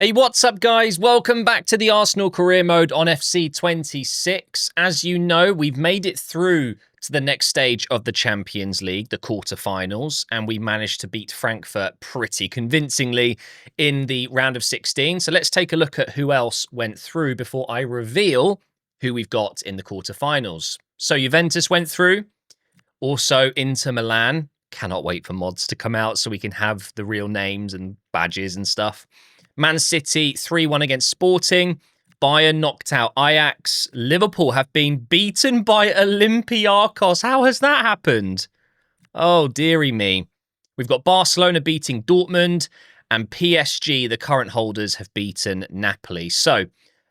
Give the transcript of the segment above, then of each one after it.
Hey, what's up, guys? Welcome back to the Arsenal career mode on FC26. As you know, we've made it through to the next stage of the Champions League, the quarterfinals, and we managed to beat Frankfurt pretty convincingly in the round of 16. So let's take a look at who else went through before I reveal who we've got in the quarterfinals. So Juventus went through, also Inter Milan. Cannot wait for mods to come out so we can have the real names and badges and stuff. Man City 3-1 against Sporting. Bayern knocked out Ajax. Liverpool have been beaten by Olympiacos. How has that happened? Oh, dearie me. We've got Barcelona beating Dortmund, and PSG, the current holders, have beaten Napoli. So,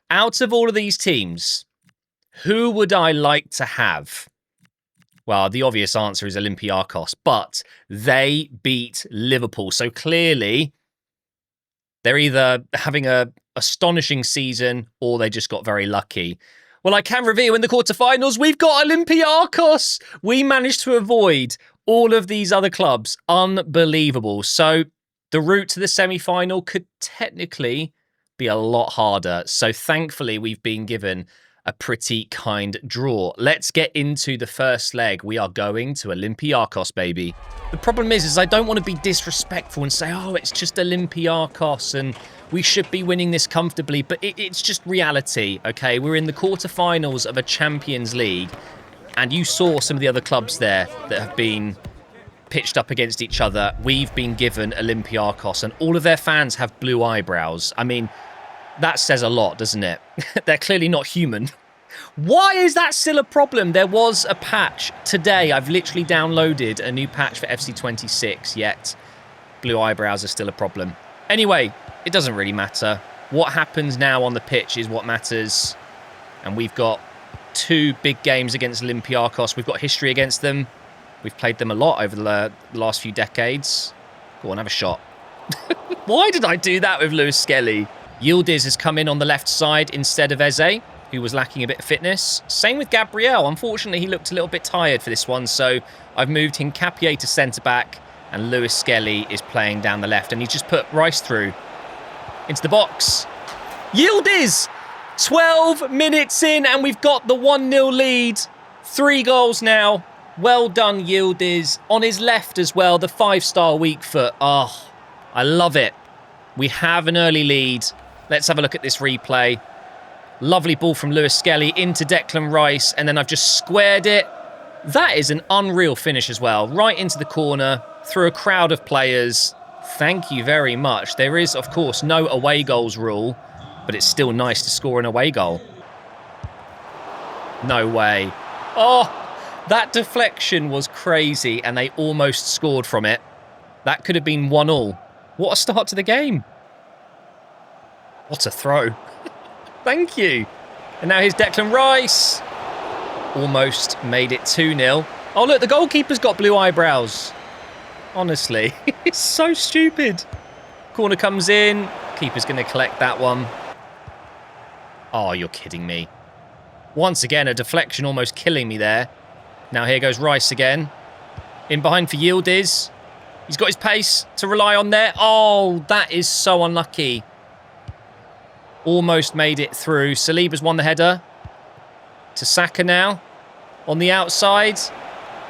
out of all of these teams, who would I like to have? Well, the obvious answer is Olympiacos, but they beat Liverpool. So clearly, they're either having an astonishing season or they just got very lucky. Well, I can reveal in the quarterfinals, we've got Olympiacos. We managed to avoid all of these other clubs. Unbelievable. So the route to the semi-final could technically be a lot harder. So thankfully, we've been given a pretty kind draw. Let's get into the first leg. We are going to Olympiacos, baby. The problem is I don't want to be disrespectful and say, oh, it's just Olympiacos and we should be winning this comfortably, but it's just reality, okay? We're in the quarterfinals of a Champions League, and you saw some of the other clubs there that have been pitched up against each other. We've been given Olympiacos, and all of their fans have blue eyebrows. I mean, that says a lot, doesn't it? They're clearly not human. Why is that still a problem? There was a patch today. I've literally downloaded a new patch for FC26, yet blue eyebrows are still a problem. Anyway, it doesn't really matter. What happens now on the pitch is what matters. And we've got two big games against Olympiacos. We've got history against them. We've played them a lot over the last few decades. Go on, have a shot. Why did I do that with Lewis Skelly? Yildiz has come in on the left side instead of Eze, who was lacking a bit of fitness. Same with Gabriel. Unfortunately, he looked a little bit tired for this one, so I've moved Hincapié to centre-back, and Lewis Skelly is playing down the left, and he's just put Rice through into the box. Yildiz! 12 minutes in, and we've got the 1-0 lead. 3 goals now. Well done, Yildiz. On his left as well, the 5-star weak foot. Oh, I love it. We have an early lead. Let's have a look at this replay. Lovely ball from Lewis Skelly into Declan Rice, and then I've just squared it. That is an unreal finish as well. Right into the corner, through a crowd of players. Thank you very much. There is, of course, no away goals rule, but it's still nice to score an away goal. No way. Oh, that deflection was crazy, and they almost scored from it. That could have been 1-1. What a start to the game. What a throw. Thank you. And now here's Declan Rice. Almost made it 2-0. Oh, look, the goalkeeper's got blue eyebrows. Honestly, it's so stupid. Corner comes in. Keeper's going to collect that one. Oh, you're kidding me. Once again, a deflection almost killing me there. Now here goes Rice again. In behind for Yildiz. He's got his pace to rely on there. Oh, that is so unlucky. Almost made it through. Saliba's won the header. To Saka now. On the outside.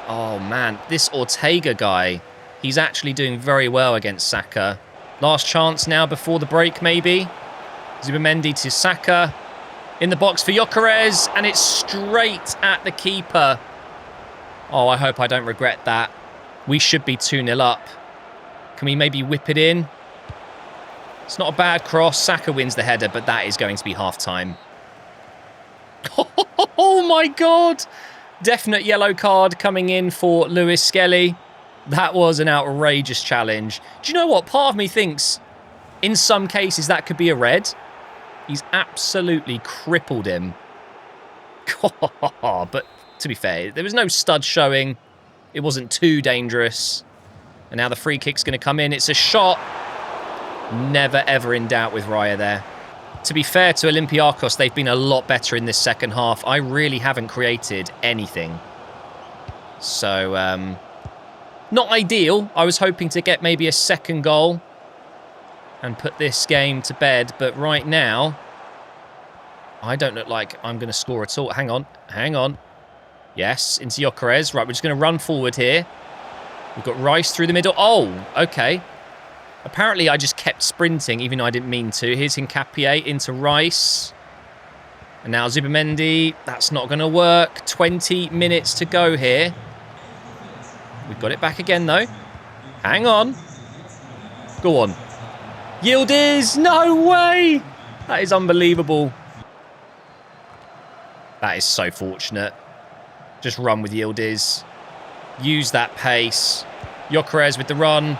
Oh, man. This Ortega guy, he's actually doing very well against Saka. Last chance now before the break, maybe. Zubimendi to Saka. In the box for Gyökeres. And it's straight at the keeper. Oh, I hope I don't regret that. We should be 2-0 up. Can we maybe whip it in? It's not a bad cross. Saka wins the header, but that is going to be half-time. Oh, my God. Definite yellow card coming in for Lewis Skelly. That was an outrageous challenge. Do you know what? Part of me thinks in some cases that could be a red. He's absolutely crippled him. But to be fair, there was no stud showing. It wasn't too dangerous. And now the free kick's going to come in. It's a shot. Never, ever in doubt with Raya there. To be fair to Olympiacos, they've been a lot better in this second half. I really haven't created anything. So, not ideal. I was hoping to get maybe a second goal and put this game to bed. But right now, I don't look like I'm going to score at all. Hang on. Hang on. Yes, into Gyökeres. Right, we're just going to run forward here. We've got Rice through the middle. Oh, okay. Apparently, I just kept sprinting, even though I didn't mean to. Here's Hincapié into Rice. And now Zubimendi. That's not going to work. 20 minutes to go here. We've got it back again, though. Hang on. Go on. Yildiz. No way. That is unbelievable. That is so fortunate. Just run with Yildiz. Use that pace. Gyökeres with the run.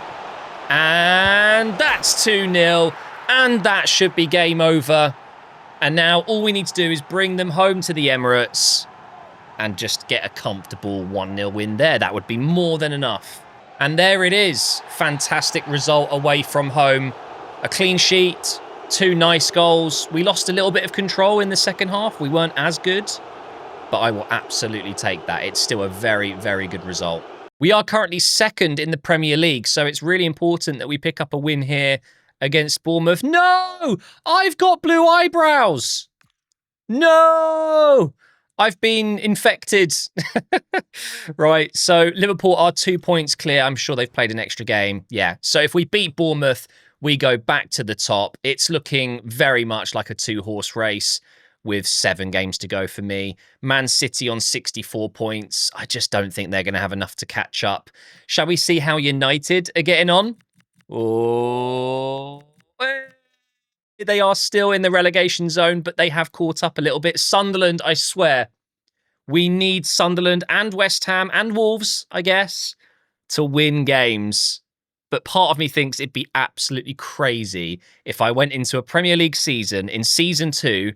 And that's 2-0. And that should be game over. And now all we need to do is bring them home to the Emirates and just get a comfortable 1-0 win there. That would be more than enough. And there it is. Fantastic result away from home. A clean sheet. 2 nice goals. We lost a little bit of control in the second half. We weren't as good. But I will absolutely take that. It's still a very, very good result. We are currently second in the Premier League, so it's really important that we pick up a win here against Bournemouth. No! I've got blue eyebrows! No! I've been infected. Right, so Liverpool are 2 points clear. I'm sure they've played an extra game. Yeah, so if we beat Bournemouth, we go back to the top. It's looking very much like a 2-horse race with 7 games to go for me. Man City on 64 points. I just don't think they're going to have enough to catch up. Shall we see how United are getting on? Oh, they are still in the relegation zone, but they have caught up a little bit. Sunderland, I swear, we need Sunderland and West Ham and Wolves, I guess, to win games. But part of me thinks it'd be absolutely crazy if I went into a Premier League season in Season 2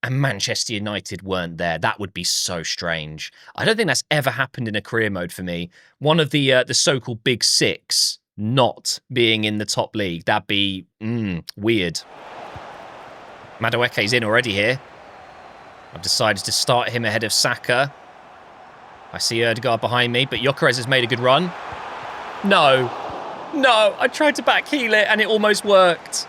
and Manchester United weren't there. That would be so strange. I don't think that's ever happened in a career mode for me. One of the so-called Big Six not being in the top league. That'd be weird. Madueke's in already here. I've decided to start him ahead of Saka. I see Ødegaard behind me, but Gyökeres has made a good run. No. No, I tried to back heel it and it almost worked.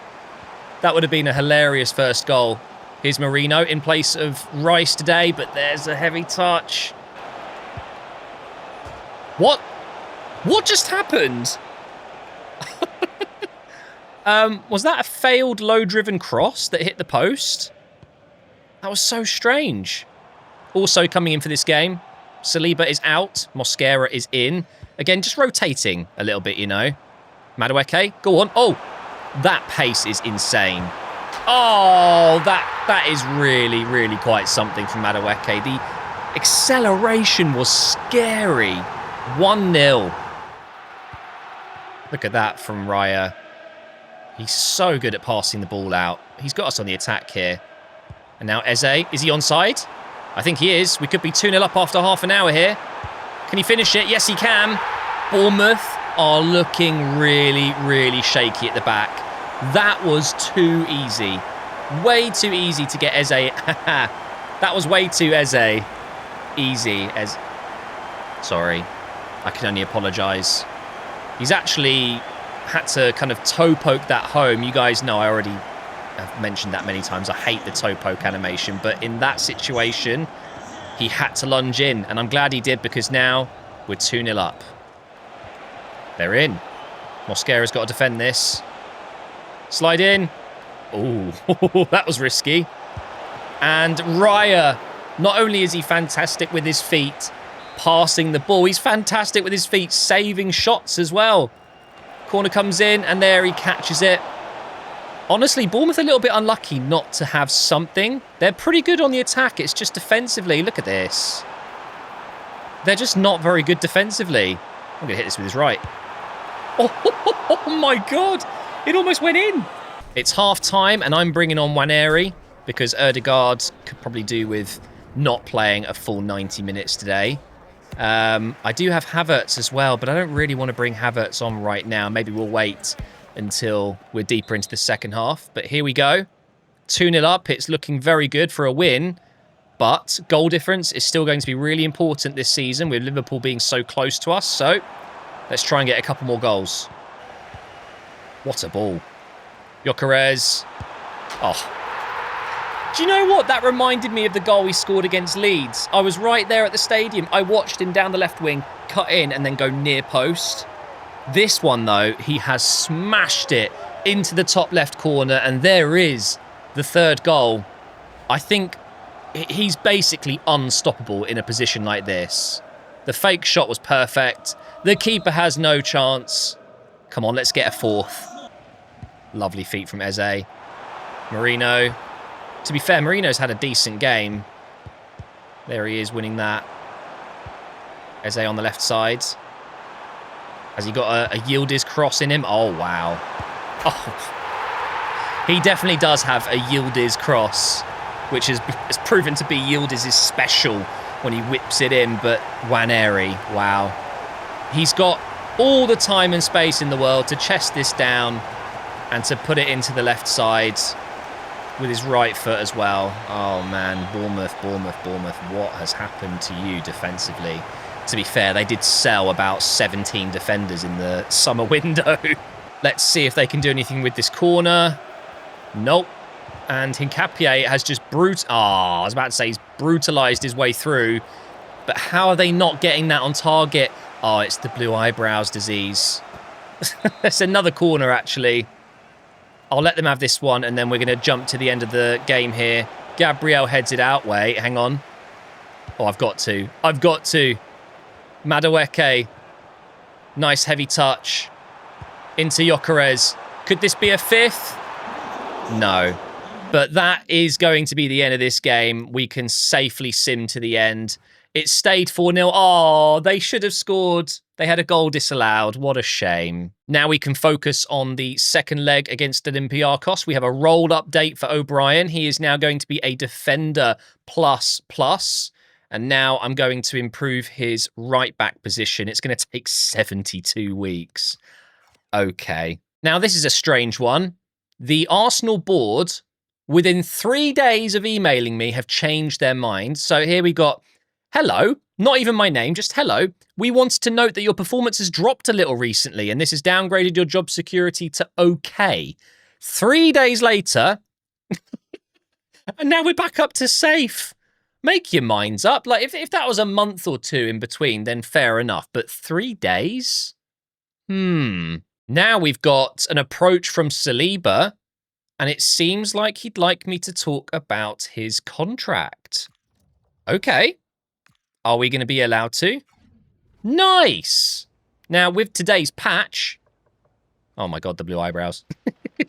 That would have been a hilarious first goal. Here's Marino in place of Rice today, but there's a heavy touch. What? What just happened? Was that a failed low-driven cross that hit the post? That was so strange. Also coming in for this game, Saliba is out. Mosquera is in. Again, just rotating a little bit, you know. Madueke, go on. Oh, that pace is insane. Oh, that is really, really quite something from Madueke. The acceleration was scary. 1-0. Look at that from Raya. He's so good at passing the ball out. He's got us on the attack here. And now Eze. Is he onside? I think he is. We could be 2-0 up after half an hour here. Can he finish it? Yes, he can. Bournemouth are looking really, really shaky at the back. That was too easy. Way too easy to get Eze. That was way too Eze. Easy. Sorry. I can only apologise. He's actually had to kind of toe poke that home. You guys know I already have mentioned that many times. I hate the toe poke animation. But in that situation, he had to lunge in. And I'm glad he did because now we're 2-0 up. They're in. Mosquera's got to defend this. Slide in. Oh, that was risky. And Raya, not only is he fantastic with his feet, passing the ball, he's fantastic with his feet, saving shots as well. Corner comes in, and there he catches it. Honestly, Bournemouth are a little bit unlucky not to have something. They're pretty good on the attack. It's just defensively. Look at this. They're just not very good defensively. I'm going to hit this with his right. Oh my God. It almost went in. It's half time and I'm bringing on Nwaneri because Ødegaard could probably do with not playing a full 90 minutes today. I do have Havertz as well, but I don't really want to bring Havertz on right now. Maybe we'll wait until we're deeper into the second half. But here we go. 2-0 up. It's looking very good for a win. But goal difference is still going to be really important this season with Liverpool being so close to us. So let's try and get a couple more goals. What a ball. Gyökeres. Oh. Do you know what? That reminded me of the goal he scored against Leeds. I was right there at the stadium. I watched him down the left wing, cut in and then go near post. This one, though, he has smashed it into the top left corner. And there is the third goal. I think he's basically unstoppable in a position like this. The fake shot was perfect. The keeper has no chance. Come on, let's get a fourth. Lovely feet from Eze. Marino. To be fair, Marino's had a decent game. There he is winning that. Eze on the left side. Has he got a Yildiz cross in him? Oh, wow. Oh. He definitely does have a Yildiz cross, which has proven to be Yildiz's special when he whips it in. But Nwaneri, wow. He's got all the time and space in the world to chest this down and to put it into the left side with his right foot as well. Oh, man. Bournemouth. What has happened to you defensively? To be fair, they did sell about 17 defenders in the summer window. Let's see if they can do anything with this corner. Nope. And Hincapié has just I was about to say he's brutalised his way through. But how are they not getting that on target? Oh, it's the blue eyebrows disease. That's another corner, actually. I'll let them have this one, and then we're going to jump to the end of the game here. Gabriel heads it out. Wait, hang on. Oh, I've got to. Madueke. Nice heavy touch. Into Gyökeres. Could this be a fifth? No. But that is going to be the end of this game. We can safely sim to the end. It stayed 4-0. Oh, they should have scored. They had a goal disallowed. What a shame. Now we can focus on the second leg against Olympiacos. We have a role update for O'Brien. He is now going to be a defender plus. And now I'm going to improve his right back position. It's going to take 72 weeks. Okay. Now this is a strange one. The Arsenal board, within 3 days of emailing me, have changed their mind. So here we got, hello, not even my name, just hello. We wanted to note that your performance has dropped a little recently, and this has downgraded your job security to okay. 3 days later, and now we're back up to safe. Make your minds up. Like, if that was a month or two in between, then fair enough. But 3 days? Now we've got an approach from Saliba, and it seems like he'd like me to talk about his contract. Okay. Are we going to be allowed to? Nice! Now, with today's patch... Oh my god, the blue eyebrows.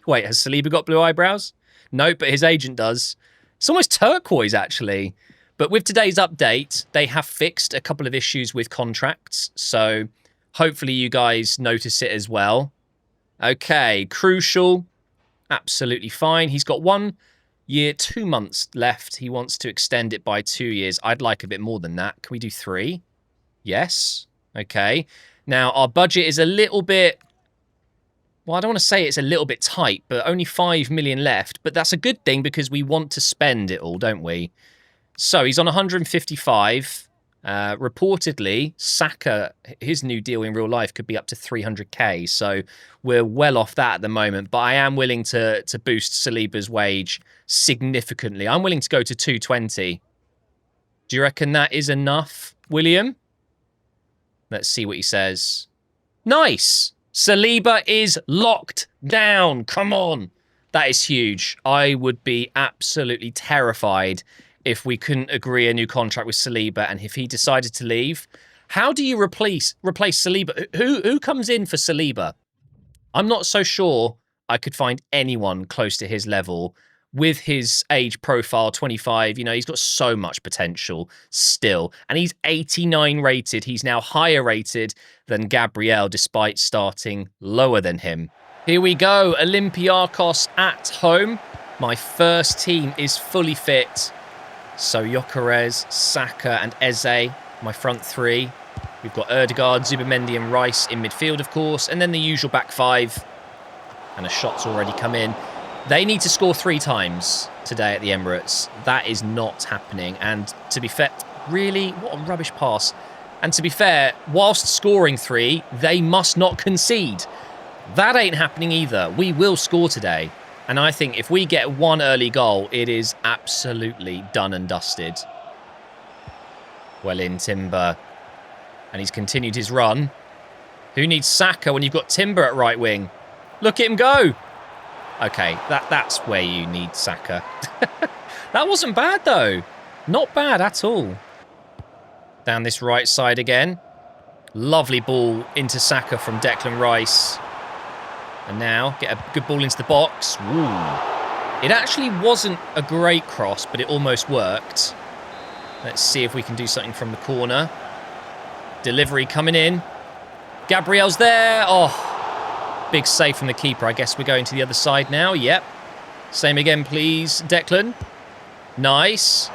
Wait, has Saliba got blue eyebrows? No, but his agent does. It's almost turquoise, actually. But with today's update, they have fixed a couple of issues with contracts. So hopefully you guys notice it as well. Okay, crucial. Absolutely fine. He's got 1 year, 2 months left. He wants to extend it by 2 years. I'd like a bit more than that. Can we do 3? Yes. Okay. Now, our budget is a little bit... Well, I don't want to say it's a little bit tight, but only 5 million left. But that's a good thing because we want to spend it all, don't we? So he's on 155. Reportedly, Saka, his new deal in real life could be up to 300k. So we're well off that at the moment. But I am willing to boost Saliba's wage significantly. I'm willing to go to 220. Do you reckon that is enough, William? Let's see what he says. Nice! Saliba is locked down. Come on. That is huge. I would be absolutely terrified if we couldn't agree a new contract with Saliba, and if he decided to leave. How do you replace Saliba? Who comes in for Saliba? I'm not so sure I could find anyone close to his level with his age profile, 25. You know, he's got so much potential still. And he's 89 rated. He's now higher rated than Gabriel, despite starting lower than him. Here we go. Olympiacos at home. My first team is fully fit. So Gyökeres, Saka and Eze, my front three. We've got Ødegaard, Zubimendi and Rice in midfield, of course. And then the usual back five. And a shot's already come in. They need to score 3 times today at the Emirates. That is not happening. And to be fair, really, what a rubbish pass. And to be fair, whilst scoring 3, they must not concede. That ain't happening either. We will score today. And I think if we get 1 early goal, it is absolutely done and dusted. Well in, Timber. And he's continued his run. Who needs Saka when you've got Timber at right wing? Look at him go. Okay, that's where you need Saka. That wasn't bad, though. Not bad at all. Down this right side again. Lovely ball into Saka from Declan Rice. And now, get a good ball into the box. Ooh. It actually wasn't a great cross, but it almost worked. Let's see if we can do something from the corner. Delivery coming in. Gabriel's there. Oh, big save from the keeper. I guess we're going to the other side now. Yep. Same again, please, Declan. Nice.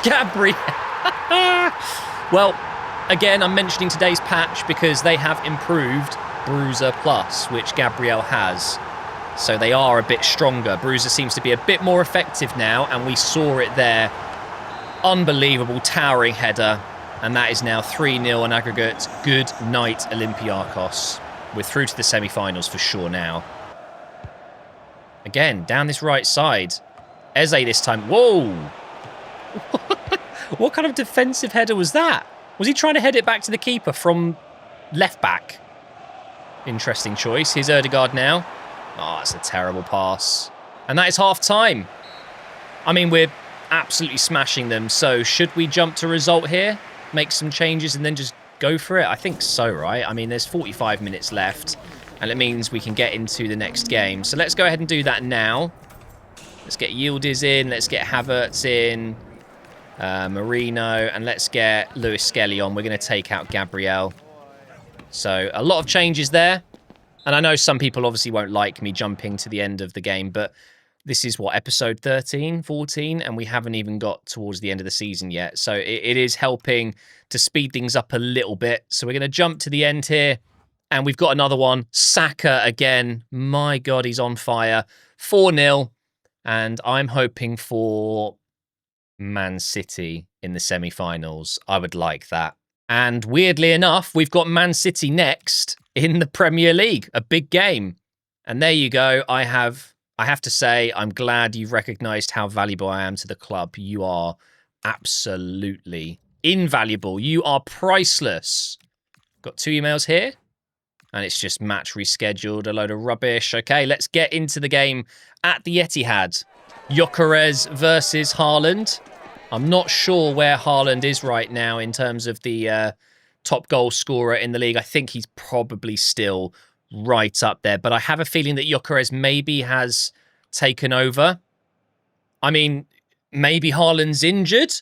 Gabriel. Well, again, I'm mentioning today's patch because they have improved Bruiser Plus, which Gabriel has. So they are a bit stronger. Bruiser seems to be a bit more effective now, and we saw it there. Unbelievable towering header. And that is now 3-0 on aggregate. Good night, Olympiacos. We're through to the semi-finals for sure now. Again, down this right side. Eze this time. Whoa! What kind of defensive header was that? Was he trying to head it back to the keeper from left back? Interesting choice. Here's Ødegaard now. Oh, that's a terrible pass. And that is half-time. I mean, we're absolutely smashing them. So should we jump to result here? Make some changes and then just go for it? I think so, right? I mean, there's 45 minutes left, and it means we can get into the next game. So let's go ahead and do that now. Let's get Yildiz in. Let's get Havertz in. Marino. And let's get Lewis Skelly on. We're going to take out Gabriel. So a lot of changes there. And I know some people obviously won't like me jumping to the end of the game, but this is, what, episode 13, 14, and we haven't even got towards the end of the season yet. So it is helping to speed things up a little bit. So we're going to jump to the end here, and we've got another one. Saka again. My God, he's on fire. 4-0, and I'm hoping for Man City in the semi-finals. I would like that. And weirdly enough, we've got Man City next in the Premier League, a big game. And there you go. I have to say, I'm glad you've recognised how valuable I am to the club. You are absolutely invaluable. You are priceless. Got 2 emails here. And it's just match rescheduled, a load of rubbish. Okay, let's get into the game at the Etihad. Gyökeres versus Haaland. I'm not sure where Haaland is right now in terms of the top goal scorer in the league. I think he's probably still right up there. But I have a feeling that Gyökeres maybe has taken over. I mean, maybe Haaland's injured.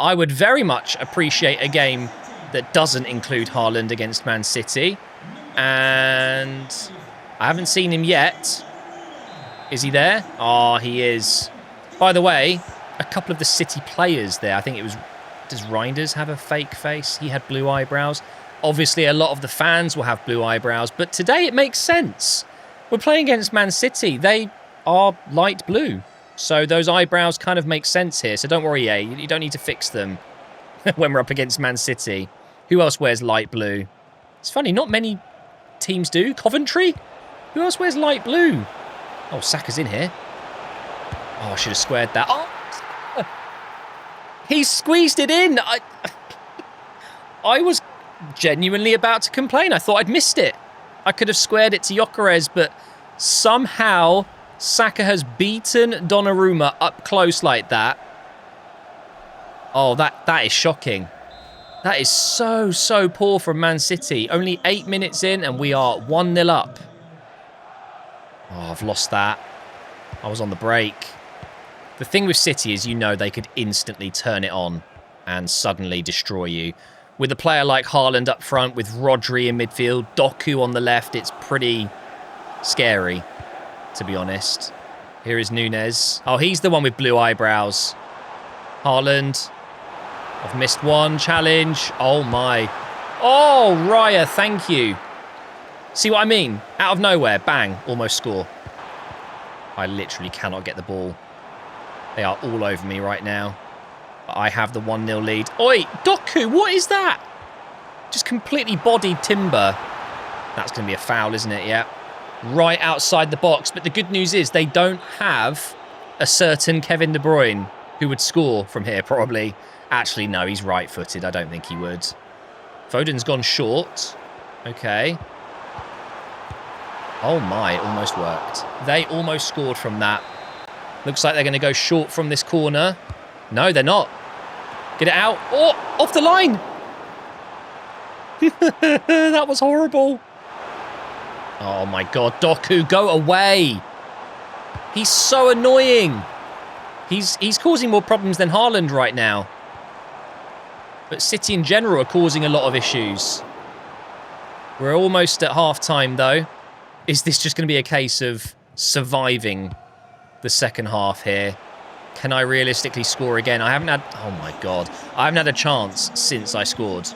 I would very much appreciate a game that doesn't include Haaland against Man City. And I haven't seen him yet. Is he there? Oh, he is. By the way, a couple of the City players there. I think it was... Does Reinders have a fake face? He had blue eyebrows. Obviously, a lot of the fans will have blue eyebrows, but today it makes sense. We're playing against Man City. They are light blue. So those eyebrows kind of make sense here. So don't worry, you don't need to fix them when we're up against Man City. Who else wears light blue? It's funny, not many teams do. Coventry? Who else wears light blue? Oh, Saka's in here. Oh, I should have squared that. Oh! He squeezed it in. I was genuinely about to complain. I thought I'd missed it. I could have squared it to Gyökeres, but somehow Saka has beaten Donnarumma up close like that. Oh, that is shocking. That is so poor from Man City. Only 8 minutes in and we are 1-0 up. Oh, I've lost that. I was on the break. The thing with City is, you know, they could instantly turn it on and suddenly destroy you. With a player like Haaland up front, with Rodri in midfield, Doku on the left, it's pretty scary, to be honest. Here is Nunez. Oh, he's the one with blue eyebrows. Haaland. I've missed one challenge. Oh, my. Oh, Raya, thank you. See what I mean? Out of nowhere, bang, almost score. I literally cannot get the ball. They are all over me right now. But I have the 1-0 lead. Oi, Doku, what is that? Just completely bodied Timber. That's going to be a foul, isn't it? Yeah. Right outside the box. But the good news is they don't have a certain Kevin De Bruyne who would score from here, probably. Actually, no, he's right-footed. I don't think he would. Foden's gone short. Okay. Oh my, it almost worked. They almost scored from that. Looks like they're going to go short from this corner. No, they're not. Get it out. Oh, off the line. That was horrible. Oh my God, Doku, go away. He's so annoying. He's causing more problems than Haaland right now. But City in general are causing a lot of issues. We're almost at half-time, though. Is this just going to be a case of surviving the second half here? Can I realistically score again? I haven't had... Oh, my God. I haven't had a chance since I scored.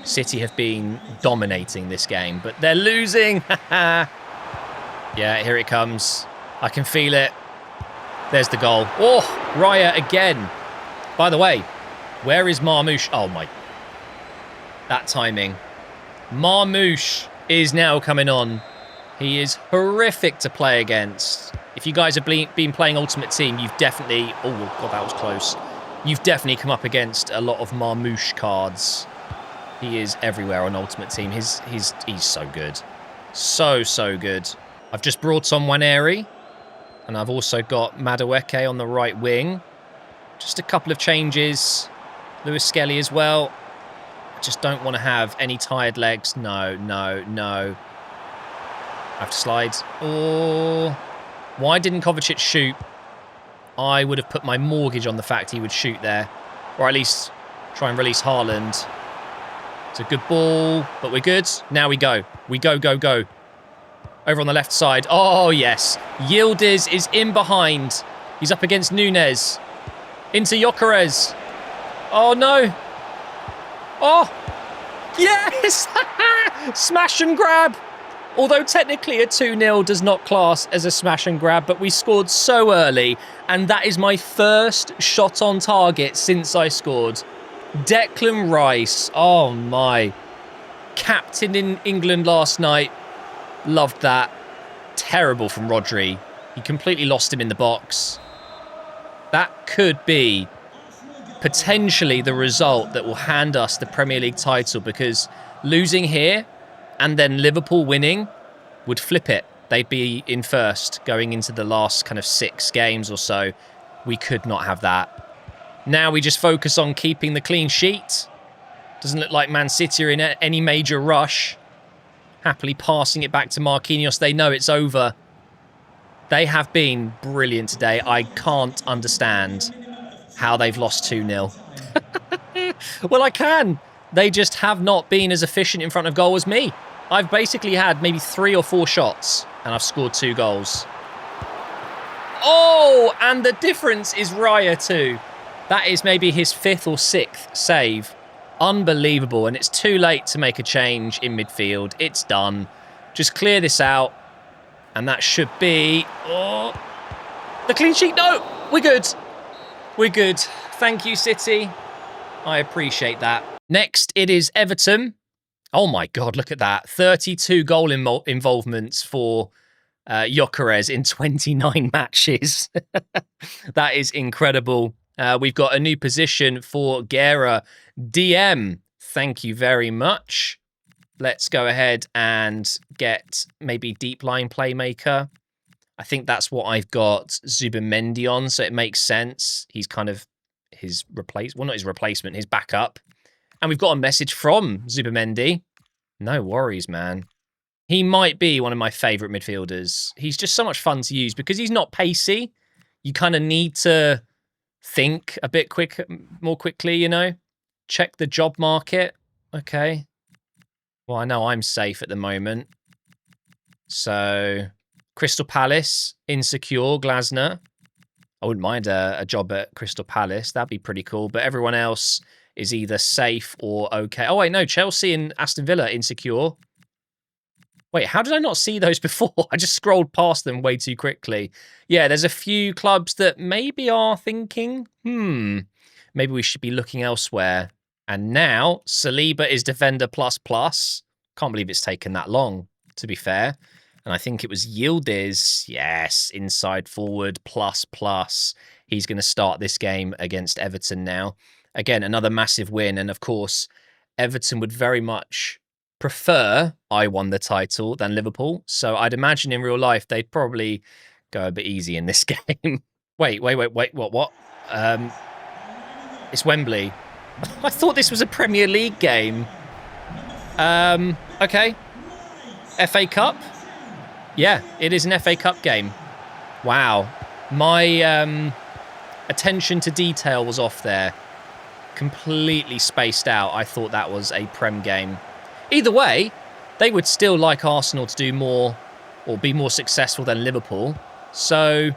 City have been dominating this game, but they're losing. Yeah, here it comes. I can feel it. There's the goal. Oh, Raya again. By the way, where is Marmoush? Oh, my... That timing. Marmoush is now coming on. He is horrific to play against. If you guys have been playing Ultimate Team, you've definitely... Oh, God, that was close. You've definitely come up against a lot of Marmoush cards. He is everywhere on Ultimate Team. He's so good. So good. I've just brought on Waneri. And I've also got Madueke on the right wing. Just a couple of changes. Lewis Skelly as well. I just don't want to have any tired legs. No. I have to slide. Oh, why didn't Kovacic shoot? I would have put my mortgage on the fact he would shoot there. Or at least try and release Haaland. It's a good ball, but we're good. Now we go. We go. Over on the left side. Oh, yes. Yildiz is in behind. He's up against Nunez. Into Gyökeres. Oh, no. Oh, yes. Smash and grab. Although technically a 2-0 does not class as a smash and grab, but we scored so early, and that is my first shot on target since I scored. Declan Rice. Oh, my. Captain in England last night. Loved that. Terrible from Rodri. He completely lost him in the box. That could be potentially the result that will hand us the Premier League title, because losing here and then Liverpool winning would flip it. They'd be in first going into the last kind of 6 games or so. We could not have that. Now we just focus on keeping the clean sheet. Doesn't look like Man City are in any major rush. Happily passing it back to Marquinhos. They know it's over. They have been brilliant today. I can't understand how they've lost 2-0. Well, I can. They just have not been as efficient in front of goal as me. I've basically had maybe 3 or 4 shots, and I've scored 2 goals. Oh, and the difference is Raya too. That is maybe his 5th or 6th save. Unbelievable, and it's too late to make a change in midfield. It's done. Just clear this out, and that should be... Oh, the clean sheet. No, we're good. We're good. Thank you, City. I appreciate that. Next, it is Everton. Oh my God, look at that. 32 goal involvements for Gyökeres in 29 matches. That is incredible. We've got a new position for Guerra. DM, thank you very much. Let's go ahead and get maybe deep line playmaker. I think that's what I've got Zubimendi on, so it makes sense. He's kind of his not his replacement, his backup. And we've got a message from Zubimendi. No worries, man. He might be one of my favourite midfielders. He's just so much fun to use because he's not pacey. You kind of need to think a bit more quickly, you know? Check the job market. Okay. Well, I know I'm safe at the moment. So, Crystal Palace, insecure, Glasner. I wouldn't mind a job at Crystal Palace. That'd be pretty cool. But everyone else is either safe or okay. Oh, wait, no. Chelsea and Aston Villa, insecure. Wait, how did I not see those before? I just scrolled past them way too quickly. Yeah, there's a few clubs that maybe are thinking, maybe we should be looking elsewhere. And now, Saliba is defender plus. Can't believe it's taken that long, to be fair. And I think it was Yildiz, yes, inside forward plus. He's going to start this game against Everton now. Again, another massive win. And of course, Everton would very much prefer I won the title than Liverpool. So I'd imagine in real life, they'd probably go a bit easy in this game. Wait, what? It's Wembley. I thought this was a Premier League game. Okay. FA Cup? Yeah, it is an FA Cup game. Wow. My attention to detail was off there. Completely spaced out. I thought that was a Prem game. Either way, they would still like Arsenal to do more or be more successful than Liverpool. So,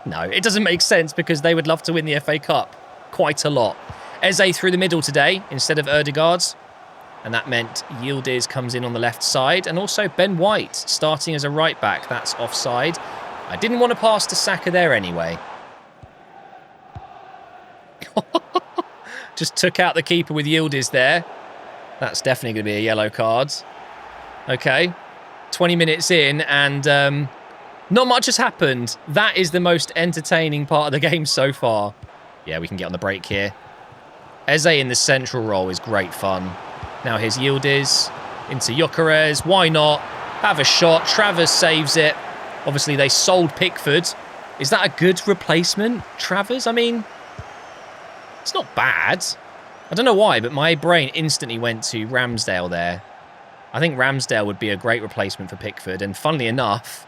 no, it doesn't make sense because they would love to win the FA Cup quite a lot. Eze through the middle today instead of Ødegaard. And that meant Yildiz comes in on the left side. And also Ben White starting as a right back. That's offside. I didn't want to pass to Saka there anyway. Just took out the keeper with Yildiz there. That's definitely going to be a yellow card. Okay. 20 minutes in and not much has happened. That is the most entertaining part of the game so far. Yeah, we can get on the break here. Eze in the central role is great fun. Now here's Yildiz into Gyökeres. Why not? Have a shot. Travers saves it. Obviously, they sold Pickford. Is that a good replacement, Travers? I mean, it's not bad. I don't know why, but my brain instantly went to Ramsdale there. I think Ramsdale would be a great replacement for Pickford. And funnily enough,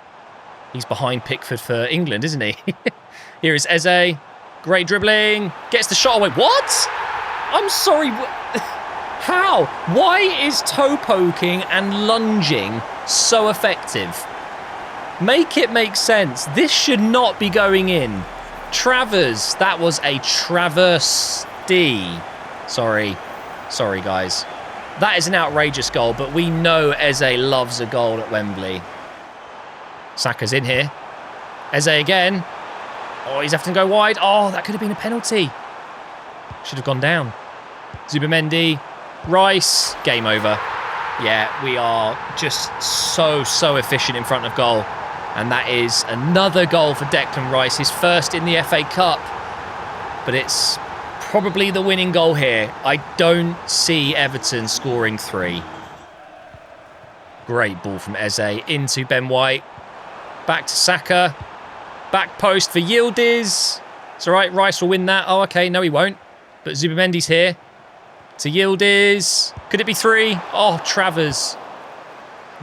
he's behind Pickford for England, isn't he? Here is Eze. Great dribbling. Gets the shot away. What? I'm sorry. How? Why is toe poking and lunging so effective? Make it make sense. This should not be going in. Travers. That was a travesty. Sorry, guys. That is an outrageous goal, but we know Eze loves a goal at Wembley. Saka's in here. Eze again. Oh, he's having to go wide. Oh, that could have been a penalty. Should have gone down. Zubimendi. Rice. Game over. Yeah, we are just so efficient in front of goal. And that is another goal for Declan Rice, his first in the FA Cup. But it's probably the winning goal here. I don't see Everton scoring 3. Great ball from Eze into Ben White. Back to Saka. Back post for Yildiz. It's all right, Rice will win that. Oh, okay, no he won't. But Zubimendi's here. To Yildiz. Could it be 3? Oh, Travers.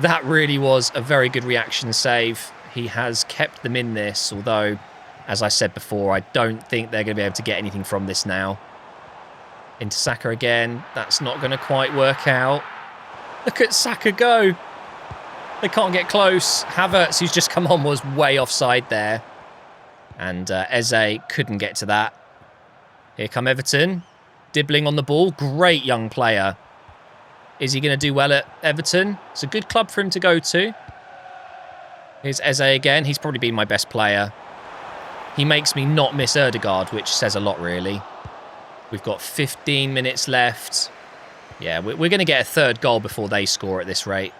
That really was a very good reaction save. He has kept them in this, although, as I said before, I don't think they're going to be able to get anything from this now. Into Saka again. That's not going to quite work out. Look at Saka go. They can't get close. Havertz, who's just come on, was way offside there. And Eze couldn't get to that. Here come Everton. Dibbling on the ball. Great young player. Is he going to do well at Everton? It's a good club for him to go to. Here's Eze again. He's probably been my best player. He makes me not miss Ødegaard, which says a lot, really. We've got 15 minutes left. Yeah, we're going to get a third goal before they score at this rate.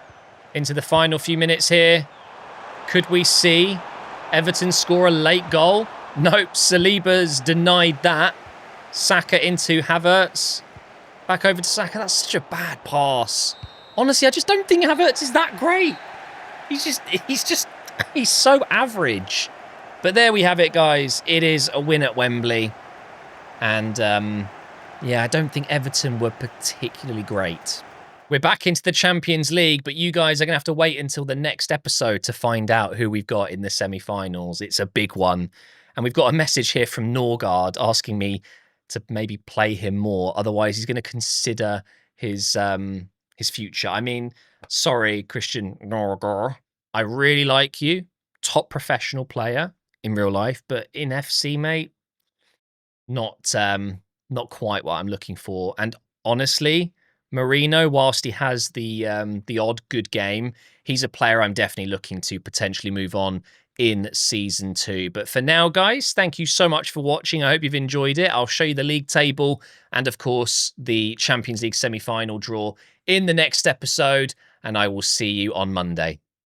Into the final few minutes here. Could we see Everton score a late goal? Nope, Saliba's denied that. Saka into Havertz. Back over to Saka. That's such a bad pass. Honestly, I just don't think Havertz is that great. He's so average. But there we have it, guys. It is a win at Wembley. And, yeah, I don't think Everton were particularly great. We're back into the Champions League, but you guys are going to have to wait until the next episode to find out who we've got in the semi-finals. It's a big one. And we've got a message here from Norgard asking me to maybe play him more. Otherwise, he's going to consider his future. I mean, sorry, Christian Norgard. I really like you. Top professional player in real life, but in FC, mate, not quite what I'm looking for. And honestly, Marino, whilst he has the odd good game, he's a player I'm definitely looking to potentially move on in season 2. But for now, guys, thank you so much for watching. I hope you've enjoyed it. I'll show you the league table and, of course, the Champions League semi-final draw in the next episode, and I will see you on Monday.